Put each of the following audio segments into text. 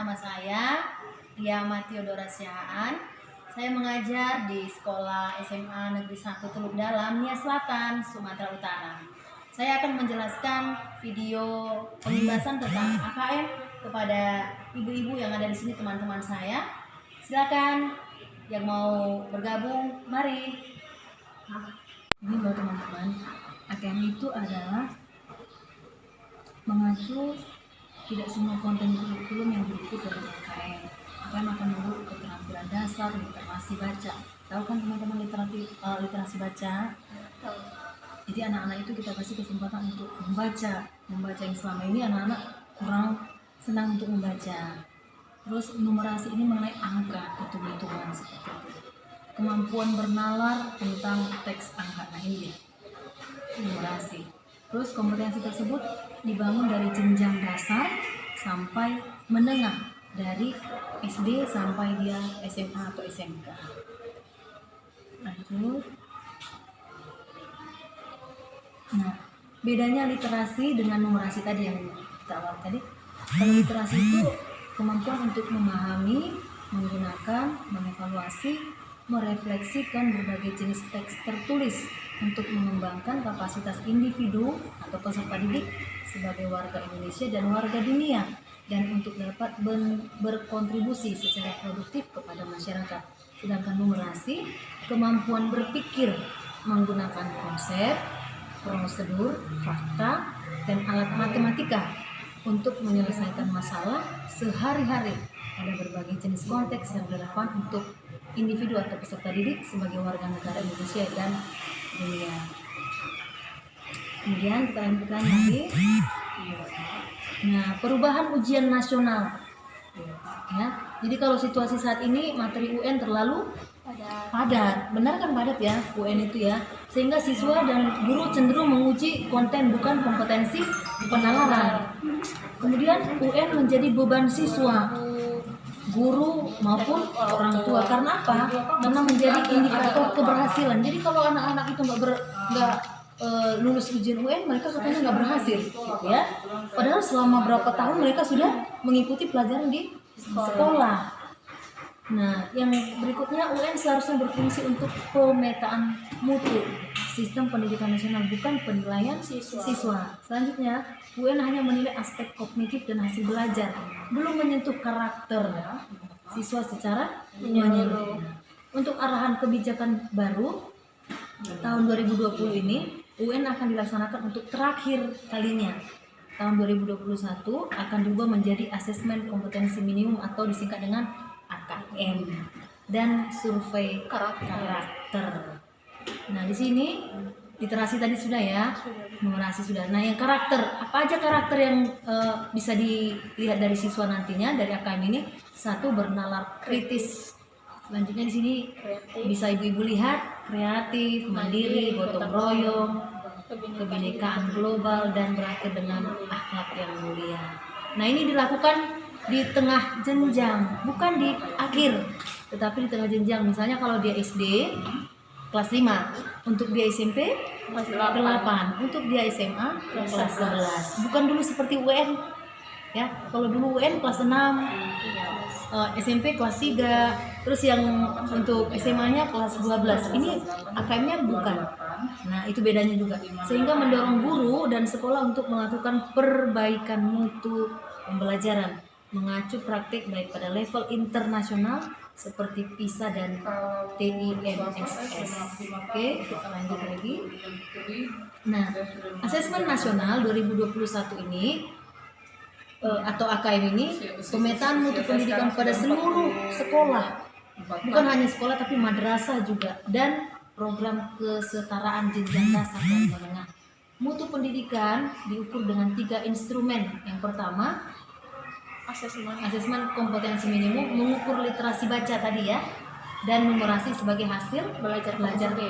nama saya Riyama Theodora Siahaan. Saya mengajar di Sekolah SMA Negeri 1 Teluk Dalam, Nia Selatan, Sumatera Utara. Saya akan menjelaskan video pembahasan tentang AKM kepada ibu-ibu yang ada di sini, teman-teman saya. Silakan yang mau bergabung, mari. Ini loh teman-teman, AKM itu adalah mengacu tidak semua konten kurikulum yang berikut dari AKM. AKM akan membuat keterampilan dasar literasi baca. Tahu kan teman-teman literasi baca? Jadi anak-anak itu kita kasih kesempatan untuk membaca yang selama ini anak-anak kurang senang untuk membaca. Terus numerasi ini mengenai angka, hitung-hitungan seperti itu. Kemampuan bernalar tentang teks angka, nah ini dia, numerasi. Terus kompetensi tersebut dibangun dari jenjang dasar sampai menengah, dari SD sampai dia SMA atau SMK. Lanjut. Nah, bedanya literasi dengan numerasi tadi yang kita awal tadi. Kalau literasi itu kemampuan untuk memahami, menggunakan, mengevaluasi, merefleksikan berbagai jenis teks tertulis untuk mengembangkan kapasitas individu atau peserta didik sebagai warga Indonesia dan warga dunia, dan untuk dapat berkontribusi secara produktif kepada masyarakat. Sedangkan numerasi, kemampuan berpikir menggunakan konsep, prosedur, fakta, dan alat matematika untuk menyelesaikan masalah sehari-hari pada berbagai jenis konteks yang relevan untuk individu atau peserta didik sebagai warga negara Indonesia dan dunia. Kemudian kita lanjutkan lagi. Nah, perubahan ujian nasional. Ya, jadi kalau situasi saat ini materi UN terlalu padat, benar kan padat ya UN itu ya, sehingga siswa dan guru cenderung menguji konten bukan kompetensi penalaran. Kemudian UN menjadi beban siswa, guru maupun orang tua. Karena apa? Karena menjadi indikator keberhasilan. Jadi kalau anak-anak itu nggak lulus ujian UN, mereka katanya nggak berhasil, gitu ya. Padahal selama berapa tahun mereka sudah mengikuti pelajaran di sekolah. Nah, yang berikutnya, UN seharusnya berfungsi untuk pemetaan mutu sistem pendidikan nasional, bukan penilaian siswa. Selanjutnya, UN hanya menilai aspek kognitif dan hasil belajar, belum menyentuh karakter siswa secara menyeluruh. Untuk arahan kebijakan baru tahun 2020 ini, UN akan dilaksanakan untuk terakhir kalinya. Tahun 2021 akan diubah menjadi asesmen kompetensi minimum atau disingkat dengan AKM, dan survei karakter. Nah, di sini literasi tadi sudah ya, numerasi sudah. Nah, yang karakter, apa aja karakter yang bisa dilihat dari siswa nantinya dari AKM ini? Satu, bernalar kritis. Selanjutnya di sini bisa ibu-ibu lihat, kreatif, mandiri, gotong royong, kebinekaan global, dan berakhir dengan akhlak yang mulia. Nah, ini dilakukan di tengah jenjang, bukan di akhir, tetapi di tengah jenjang. Misalnya kalau dia SD kelas 5, untuk dia SMP kelas 8, untuk dia SMA kelas 11. Bukan dulu seperti UN ya. Kalau dulu UN kelas 6, SMP kelas 3, terus yang untuk SMA-nya kelas 12. Ini AKM-nya bukan. Nah, itu bedanya juga. Sehingga mendorong guru dan sekolah untuk melakukan perbaikan mutu pembelajaran, mengacu praktik baik pada level internasional seperti PISA dan TIMSS. Oke, kita lanjut lagi. Nah, asesmen nasional 2021 ini atau AKM ini pemetaan mutu pendidikan pada seluruh sekolah, bukan hanya sekolah tapi madrasah juga, dan program kesetaraan jenjang dasar dan menengah. Mutu pendidikan diukur dengan 3 instrumen. Yang pertama, asesmen kompetensi minimum, mengukur literasi baca tadi ya, dan numerasi sebagai hasil belajar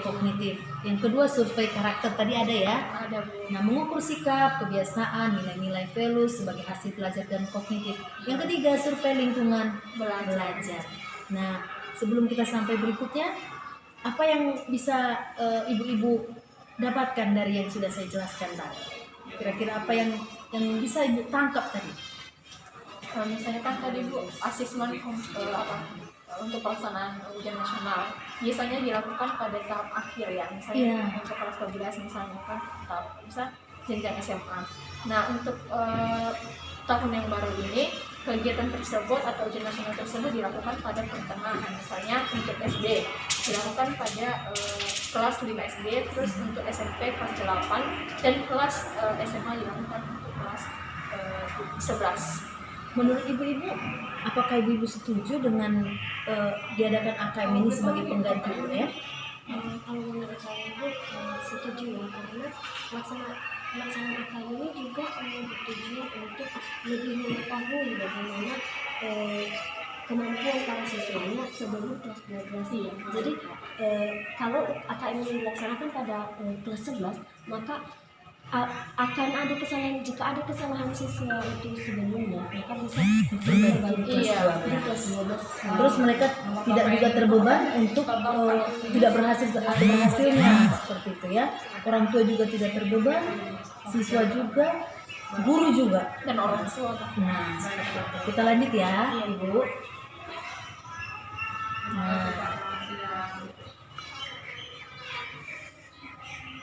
kognitif. Yang kedua, survei karakter tadi ada ya. Nah, mengukur sikap, kebiasaan, nilai-nilai values sebagai hasil belajar dan kognitif. Yang ketiga, survei lingkungan belajar. Nah, sebelum kita sampai berikutnya, apa yang bisa ibu-ibu dapatkan dari yang sudah saya jelaskan tadi? Kira-kira apa yang bisa ibu tangkap tadi? Misalnya kan tadi Bu, asesmen untuk pelaksanaan ujian nasional biasanya dilakukan pada tahap akhir ya, misalnya untuk kelas 12 misalnya kan bisa jenjang SMA. Nah untuk tahun yang baru ini kegiatan tersebut atau ujian nasional tersebut dilakukan pada pertengahan, misalnya untuk SD dilakukan pada kelas 5 SD, terus untuk SMP kelas 8 dan kelas SMA dilakukan untuk kelas 11. Menurut ibu-ibu, apakah ibu-ibu setuju dengan diadakan AKM ini sebagai pengganti UN? Kalau menurut saya itu setuju ya, karena pelaksanaan AKM ini juga bertujuan untuk lebih mengetahui bagaimana kemampuan para siswanya sebelum kelas 12 ya. Jadi kalau AKM ini dilaksanakan pada kelas 11, maka akan ada kesalahan, jika ada kesalahan siswa itu sebelumnya, maka bisa diperbaiki di kelas 12. Terus mereka tidak juga terbeban untuk tidak berhasil atau berhasilnya seperti itu ya. Orang tua juga tidak terbeban, siswa juga, guru juga, dan orang tua. Nah, kita lanjut ya, Ibu. Nah,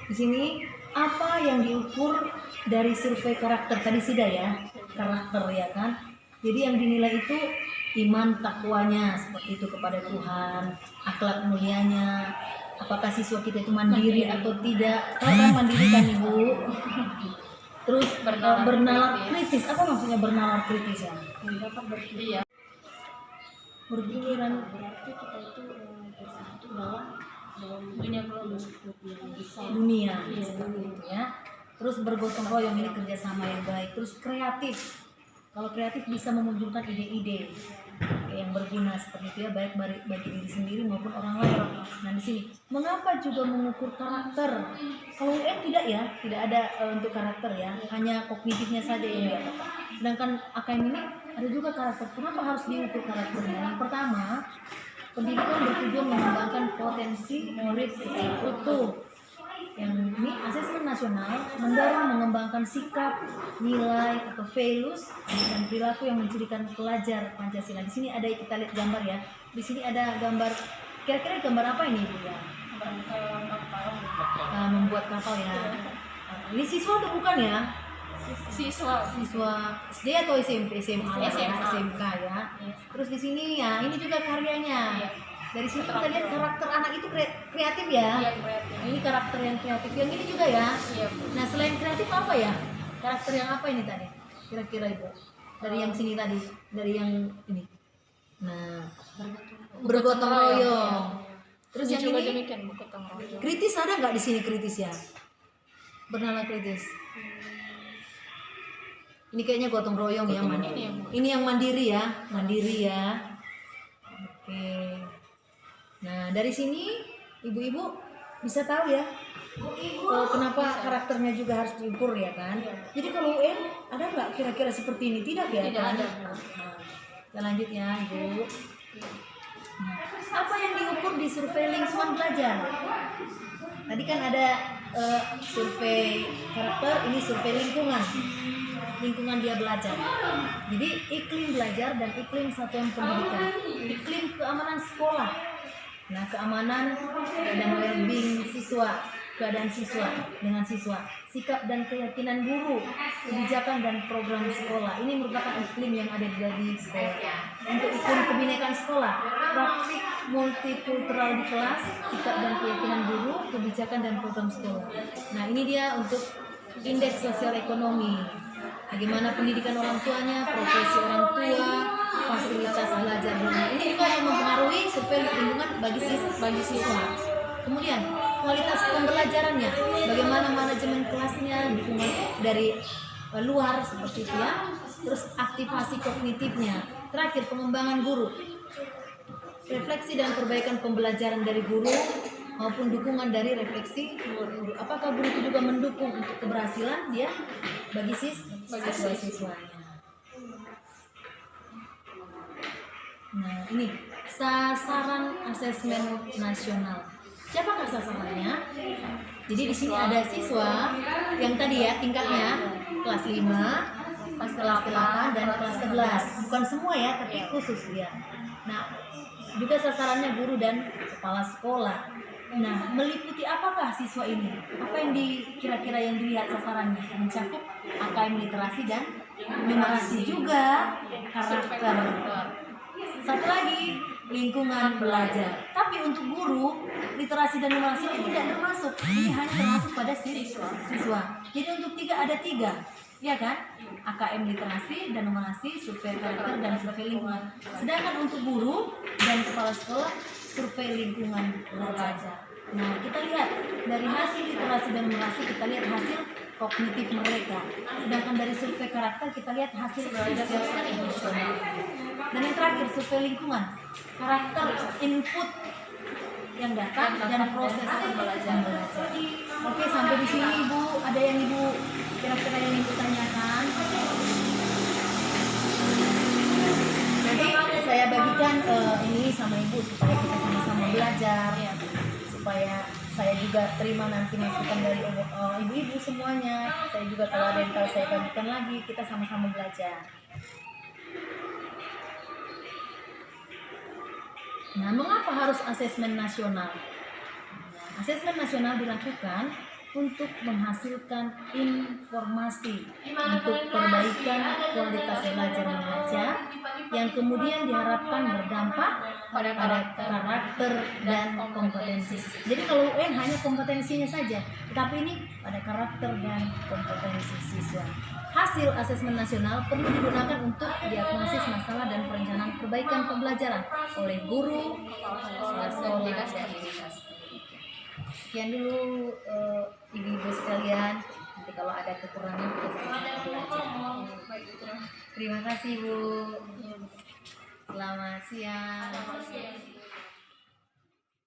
di sini apa yang diukur dari survei karakter tadi Sida ya, karakter ya kan. Jadi yang dinilai itu iman takwanya seperti itu kepada Tuhan, akhlak mulianya, apakah siswa kita itu mandiri atau tidak. Tahu kan mandiri kan Ibu? Terus bernalar kritis. Apa maksudnya bernalar kritis ya? Dapat berpikir. Berpikiran Berarti kita itu bersatu dalam dunia global, yang besar. dunia seperti itu ya. Terus bergotong royong, ini kerjasama yang baik. Terus kreatif. Kalau kreatif bisa memunculkan ide-ide yang berguna seperti itu ya, baik bagi diri sendiri maupun orang lain. Nah di sini mengapa juga mengukur karakter? Kalau UN tidak ya, tidak ada untuk karakter ya, hanya kognitifnya saja yang diapakan. Sedangkan AKM ini ada juga karakter. Kenapa harus diukur karakternya? Yang pertama, pendidikan bertujuan mengembangkan potensi murid secara utuh. Yang ini asesmen nasional mendorong mengembangkan sikap, nilai atau values dan perilaku yang mencirikan pelajar Pancasila. Di sini ada, kita lihat gambar ya. Di sini ada gambar, kira-kira gambar apa ini Bu ya? Membuat kapal ya. Ini siswa atau bukan ya? Siswa SD atau SMP, SMA, SMK ya. Terus di sini ya, ini juga karyanya. Dari sini kita lihat karakter anak itu kreatif ya. Nah, ini karakter yang kreatif. Yang ini juga ya. Nah selain kreatif apa ya? Karakter yang apa ini tadi? Kira-kira Ibu? Dari yang sini tadi, dari yang ini. Nah, bergotong royong. Terus yang juga ini demikian bergotong royong. kritis ada nggak di sini kritis ya? Bernalar kritis. Ini kayaknya gotong royong ya, ini yang mandiri ya, Oke. Nah dari sini ibu-ibu bisa tahu ya, kenapa karakternya juga harus diukur ya kan? Jadi kalau UN ada nggak kira-kira seperti ini? Tidak ya? Tidak Kan? ada. Nah, kita lanjut ya Ibu. Nah, apa yang diukur di survei lingkungan belajar? Tadi kan ada survei karakter, ini survei lingkungan dia belajar. Jadi iklim belajar dan iklim satuan pendidikan, iklim keamanan sekolah. Nah, keamanan dan well-being siswa, keadaan siswa dengan siswa, sikap dan keyakinan guru, kebijakan dan program sekolah. Ini merupakan iklim yang ada di sekolah. Untuk iklim kebinekaan sekolah, praktik multikultural di kelas, sikap dan keyakinan guru, kebijakan dan program sekolah. Nah, ini dia untuk indeks sosial ekonomi. Bagaimana pendidikan orang tuanya, profesi orang tua, fasilitas belajar dunia. Ini juga yang mempengaruhi survei lingkungan bagi siswa. Kemudian kualitas pembelajarannya, bagaimana manajemen kelasnya, dukungan dari luar seperti itu ya. Terus aktivasi kognitifnya. Terakhir pengembangan guru, refleksi dan perbaikan pembelajaran dari guru maupun dukungan dari refleksi guru. Apakah guru itu juga mendukung untuk keberhasilan dia bagi siswa-siswanya. Nah ini sasaran asesmen nasional. Siapakah sasarannya? Jadi di sini ada siswa yang tadi ya tingkatnya kelas 5, kelas 8 dan kelas 11. Bukan semua ya, tapi khusus ya. Nah, juga sasarannya guru dan kepala sekolah. Nah, meliputi apakah siswa ini? Apa yang kira-kira yang dilihat sasarannya? Mencakup AKM literasi dan numerasi, juga karakter. Satu lagi, lingkungan belajar. Tapi untuk guru, literasi dan numerasi ini tidak termasuk. Ini hanya termasuk pada siswa. Jadi untuk ada tiga, ya kan? AKM literasi dan numerasi, survei karakter dan survei lingkungan. Sedangkan untuk guru dan kepala sekolah, survei lingkungan belajar. Nah, kita lihat dari hasil literasi dan numerasi, kita lihat hasil kognitif mereka. Sedangkan dari survei karakter kita lihat hasil sosial emosional. Dan yang terakhir, survei lingkungan, karakter, input yang datang dan proses pembelajaran. Oke, sampai di sini Ibu, ada yang Ibu kira-kira yang Ibu tanyakan? Jadi saya bagikan ini sama Ibu supaya kita sama-sama belajar, supaya saya juga terima nanti masukan dari ibu-ibu semuanya. Saya juga kalau ada yang tahu saya bagikan lagi, kita sama-sama belajar. Nah, mengapa harus asesmen nasional? Nah, asesmen nasional dilakukan untuk menghasilkan informasi untuk perbaikan kualitas belajar mengajar yang kemudian diharapkan berdampak pada karakter dan kompetensi. Jadi kalau UN hanya kompetensinya saja, tetapi ini pada karakter dan kompetensi siswa. Hasil asesmen nasional perlu digunakan untuk diagnosis masalah dan perencanaan perbaikan pembelajaran oleh guru, kepala sekolah, dan dinas. Sekian dulu ibu-ibu sekalian. Nanti kalau ada kekurangan kita sama-sama belajar. Terima kasih Bu. Selamat siang.